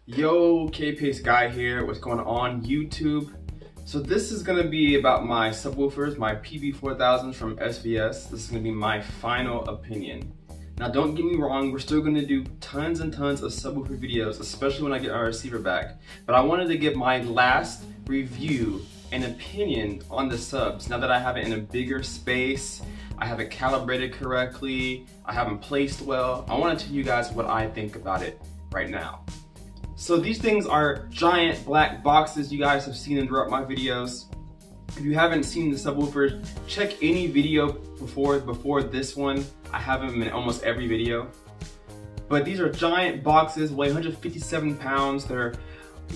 Yo, Kpaceguy here. What's going on YouTube? So this is gonna be about my subwoofers, my PB-4000 from SVS. This is gonna be my final opinion. Now don't get me wrong, we're still gonna do tons and tons of subwoofer videos, especially when I get our receiver back. But I wanted to give my last review and opinion on the subs. Now that I have it in a bigger space, I have it calibrated correctly, I have them placed well, I wanna tell you guys what I think about it right now. So these things are giant black boxes. You guys have seen them throughout my videos. If you haven't seen the subwoofers, check any video before this one. I have them in almost every video. But these are giant boxes, weigh 157 pounds. They're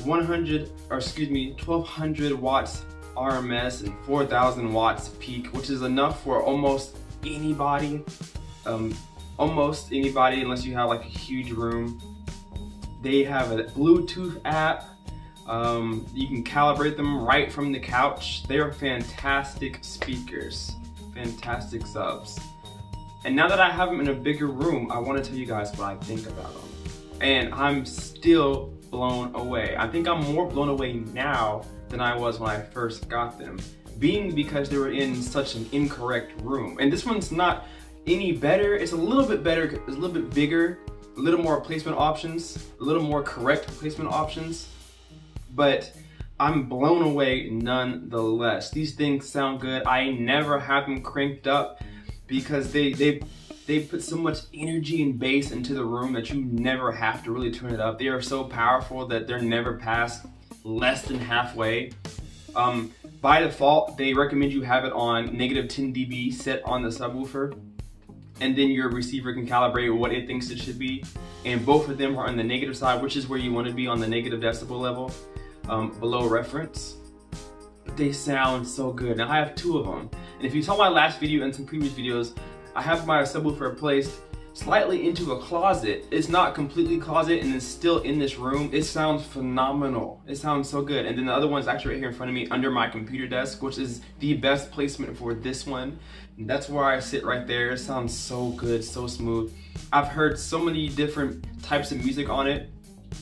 1200 watts RMS and 4000 watts peak, which is enough for almost anybody. Almost anybody, unless you have like a huge room. They have a Bluetooth app. You can calibrate them right from the couch. They are fantastic speakers, fantastic subs. And now that I have them in a bigger room, I want to tell you guys what I think about them. And I'm still blown away. I think I'm more blown away now than I was when I first got them, being because they were in such an incorrect room. And this one's not any better. It's a little bit better, it's a little bit bigger, a little more placement options, a little more correct placement options, but I'm blown away nonetheless. These things sound good. I never have them cranked up because they put so much energy and bass into the room that you never have to really turn it up. They are so powerful that they're never past less than halfway. By default, they recommend you have it on -10 dB set on the subwoofer, and then your receiver can calibrate what it thinks it should be. And both of them are on the negative side, which is where you want to be, on the negative decibel level, below reference. They sound so good. Now I have two of them. And if you saw my last video and some previous videos, I have my subwoofer placed slightly into a closet. It's not completely closet and it's still in this room. It sounds phenomenal. It sounds so good. And then the other one's actually right here in front of me under my computer desk, which is the best placement for this one. And that's where I sit right there. It sounds so good, so smooth. I've heard so many different types of music on it.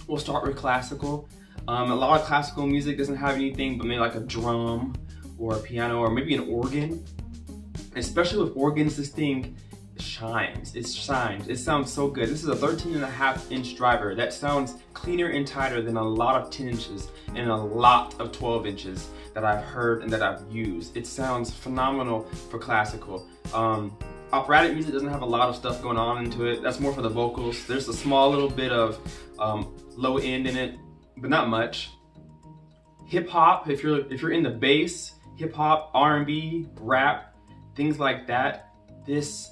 We'll start with classical. A lot of classical music doesn't have anything but maybe like a drum or a piano or maybe an organ. Especially with organs, this thing shines. It shines. It sounds so good. This is a 13.5-inch driver that sounds cleaner and tighter than a lot of 10 inches and a lot of 12 inches that I've heard and that I've used. It sounds phenomenal for classical. Operatic music doesn't have a lot of stuff going on into it. That's more for the vocals. There's a small little bit of low end in it, but not much. Hip hop, if you're in the bass, hip hop, R&B, rap, things like that, this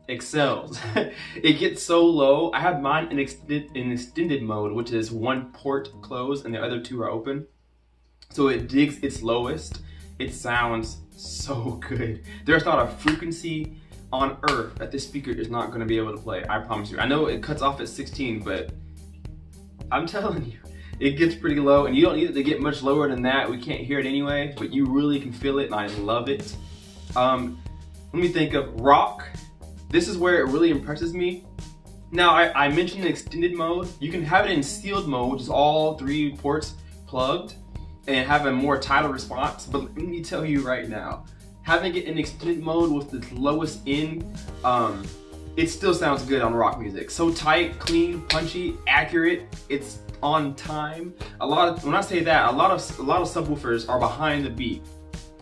excels. It gets so low. I have mine in extended mode, which is one port closed and the other two are open. So it digs its lowest. It sounds so good. There's not a frequency on earth that this speaker is not gonna be able to play, I promise you. I know it cuts off at 16, but I'm telling you, it gets pretty low, and you don't need it to get much lower than that. We can't hear it anyway, but you really can feel it, and I love it. Let me think of rock. This is where it really impresses me. Now, I mentioned extended mode. You can have it in sealed mode, which is all 3 ports plugged, and have a more tighter response. But let me tell you right now, having it in extended mode with the lowest end, it still sounds good on rock music. So tight, clean, punchy, accurate. It's on time. When I say that, a lot of subwoofers are behind the beat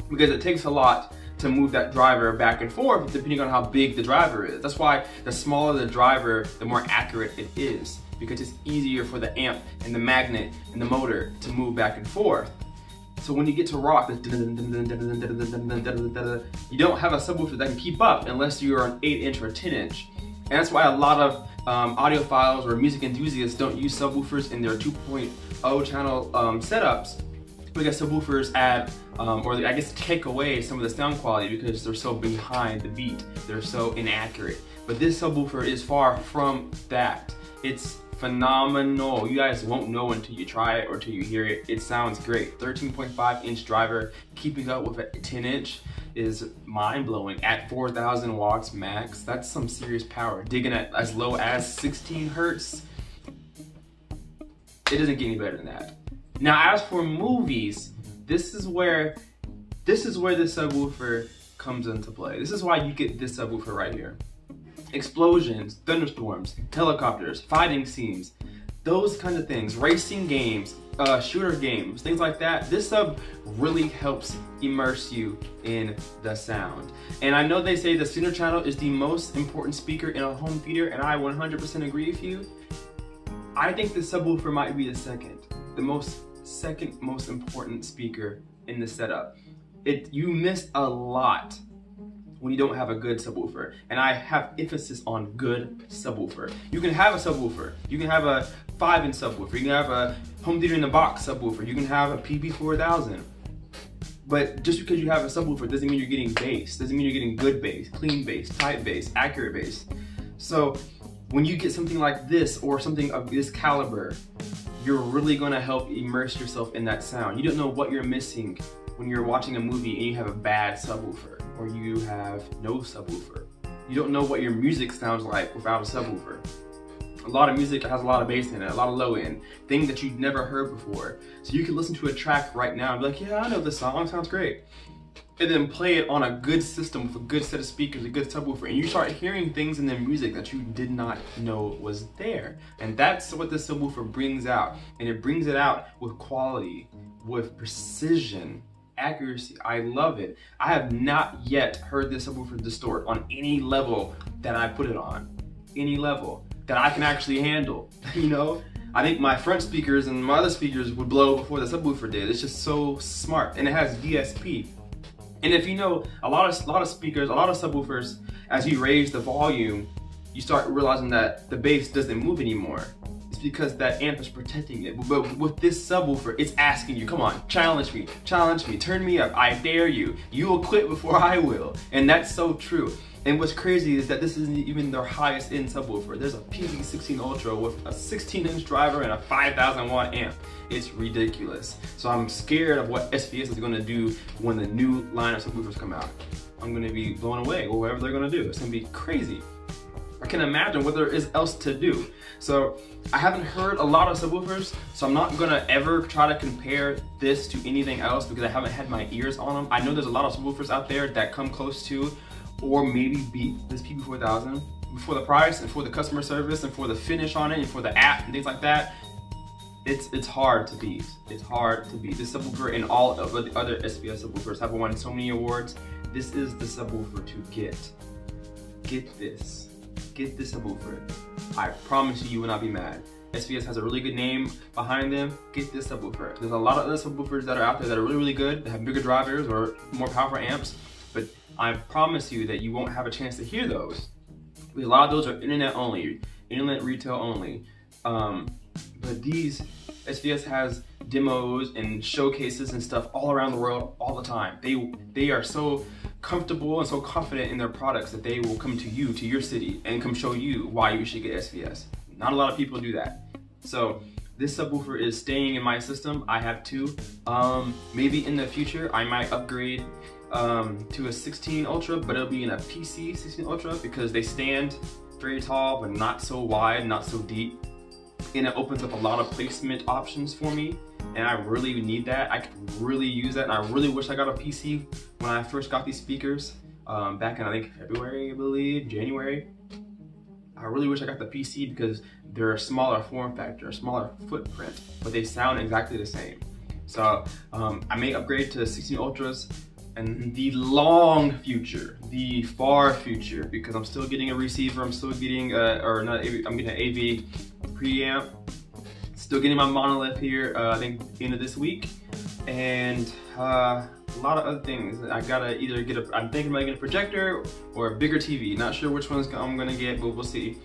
because it takes a lot to move that driver back and forth depending on how big the driver is. That's why the smaller the driver, the more accurate it is, because it's easier for the amp and the magnet and the motor to move back and forth. So when you get to rock, you don't have a subwoofer that can keep up unless you're an 8-inch or a 10-inch. And that's why a lot of audiophiles or music enthusiasts don't use subwoofers in their 2.0 channel setups, because subwoofers add, or I guess take away some of the sound quality because they're so behind the beat. They're so inaccurate. But this subwoofer is far from that. It's phenomenal. You guys won't know until you try it or until you hear it. It sounds great. 13.5-inch driver, keeping up with a 10-inch is mind-blowing. At 4,000 watts max, that's some serious power. Digging at as low as 16 hertz. It doesn't get any better than that. Now, as for movies, this is where the subwoofer comes into play. This is why you get this subwoofer right here. Explosions, thunderstorms, helicopters, fighting scenes, those kind of things, racing games, shooter games, things like that. This sub really helps immerse you in the sound. And I know they say the center channel is the most important speaker in a home theater, and I 100% agree with you. I think the subwoofer might be the second most important speaker in the setup. You miss a lot when you don't have a good subwoofer, and I have emphasis on good subwoofer. You can have a subwoofer, you can have a 5-inch subwoofer, you can have a home theater in the box subwoofer, you can have a PB-4000. But just because you have a subwoofer doesn't mean you're getting bass, doesn't mean you're getting good bass, clean bass, tight bass, accurate bass. So when you get something like this or something of this caliber, you're really gonna help immerse yourself in that sound. You don't know what you're missing when you're watching a movie and you have a bad subwoofer, or you have no subwoofer. You don't know what your music sounds like without a subwoofer. A lot of music has a lot of bass in it, a lot of low end, things that you've never heard before. So you can listen to a track right now and be like, yeah, I know this song, it sounds great. And then play it on a good system with a good set of speakers, a good subwoofer, and you start hearing things in the music that you did not know was there. And that's what the subwoofer brings out. And it brings it out with quality, with precision, accuracy. I love it. I have not yet heard this subwoofer distort on any level that I put it on. Any level that I can actually handle, you know? I think my front speakers and my other speakers would blow before the subwoofer did. It's just so smart, and it has DSP. And if you know, a lot of speakers, a lot of subwoofers, as you raise the volume, you start realizing that the bass doesn't move anymore. It's because that amp is protecting it. But with this subwoofer, it's asking you, come on, challenge me, turn me up, I dare you. You will quit before I will. And that's so true. And what's crazy is that this isn't even their highest end subwoofer. There's a PB-4000 Ultra with a 16-inch driver and a 5,000 watt amp. It's ridiculous. So I'm scared of what SVS is gonna do when the new line of subwoofers come out. I'm gonna be blown away with whatever they're gonna do. It's gonna be crazy. I can imagine what there is else to do. So I haven't heard a lot of subwoofers, so I'm not gonna ever try to compare this to anything else because I haven't had my ears on them. I know there's a lot of subwoofers out there that come close to or maybe beat this PB-4000 for the price and for the customer service and for the finish on it and for the app and things like that. It's hard to beat. It's hard to beat. This subwoofer and all of the other SVS subwoofers have won so many awards. This is the subwoofer to get. Get this. Get this subwoofer. I promise you, you will not be mad. SVS has a really good name behind them. Get this subwoofer. There's a lot of other subwoofers that are out there that are really, really good, that have bigger drivers or more powerful amps, but I promise you that you won't have a chance to hear those. A lot of those are internet only, internet retail only. But these, SVS has demos and showcases and stuff all around the world all the time. They are so comfortable and so confident in their products that they will come to you, to your city, and come show you why you should get SVS. Not a lot of people do that. So this subwoofer is staying in my system. I have two. Maybe in the future I might upgrade to a 16 Ultra, but it'll be in a PC 16 Ultra because they stand very tall but not so wide, not so deep, and it opens up a lot of placement options for me, and I really need that. I could really use that, and I really wish I got a PC when I first got these speakers back in, I think, February, I believe, January. I really wish I got the PC because they're a smaller form factor, a smaller footprint, but they sound exactly the same. So I may upgrade to 16 Ultras in the long future, the far future, because I'm still getting a receiver, I'm still getting I'm getting an AV preamp, still getting my monolith here, I think end of this week, and a lot of other things. I gotta either get I'm thinking about getting a projector or a bigger TV. Not sure which one's I'm gonna get, but we'll see.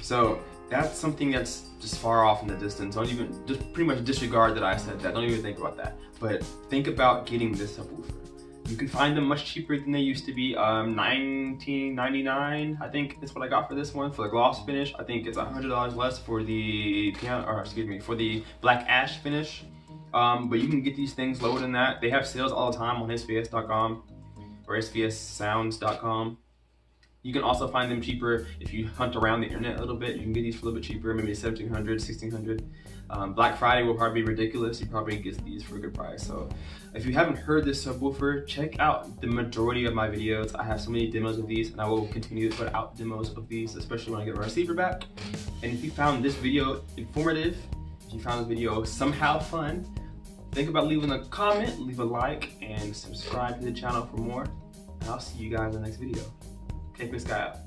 So that's something that's just far off in the distance. Don't even, just pretty much disregard that I said that. Don't even think about that. But think about getting this subwoofer. You can find them much cheaper than they used to be. $19.99, I think is what I got for this one. For the gloss finish, I think it's $100 less for the for the black ash finish. But you can get these things lower than that. They have sales all the time on svs.com or svssounds.com. You can also find them cheaper if you hunt around the internet a little bit. You can get these for a little bit cheaper, maybe $1,700, $1,600. Black Friday will probably be ridiculous. You probably get these for a good price. So if you haven't heard this subwoofer, check out the majority of my videos. I have so many demos of these, and I will continue to put out demos of these, especially when I get my receiver back. And if you found this video informative, if you found this video somehow fun, think about leaving a comment, leave a like, and subscribe to the channel for more. And I'll see you guys in the next video. Kpaceguy out.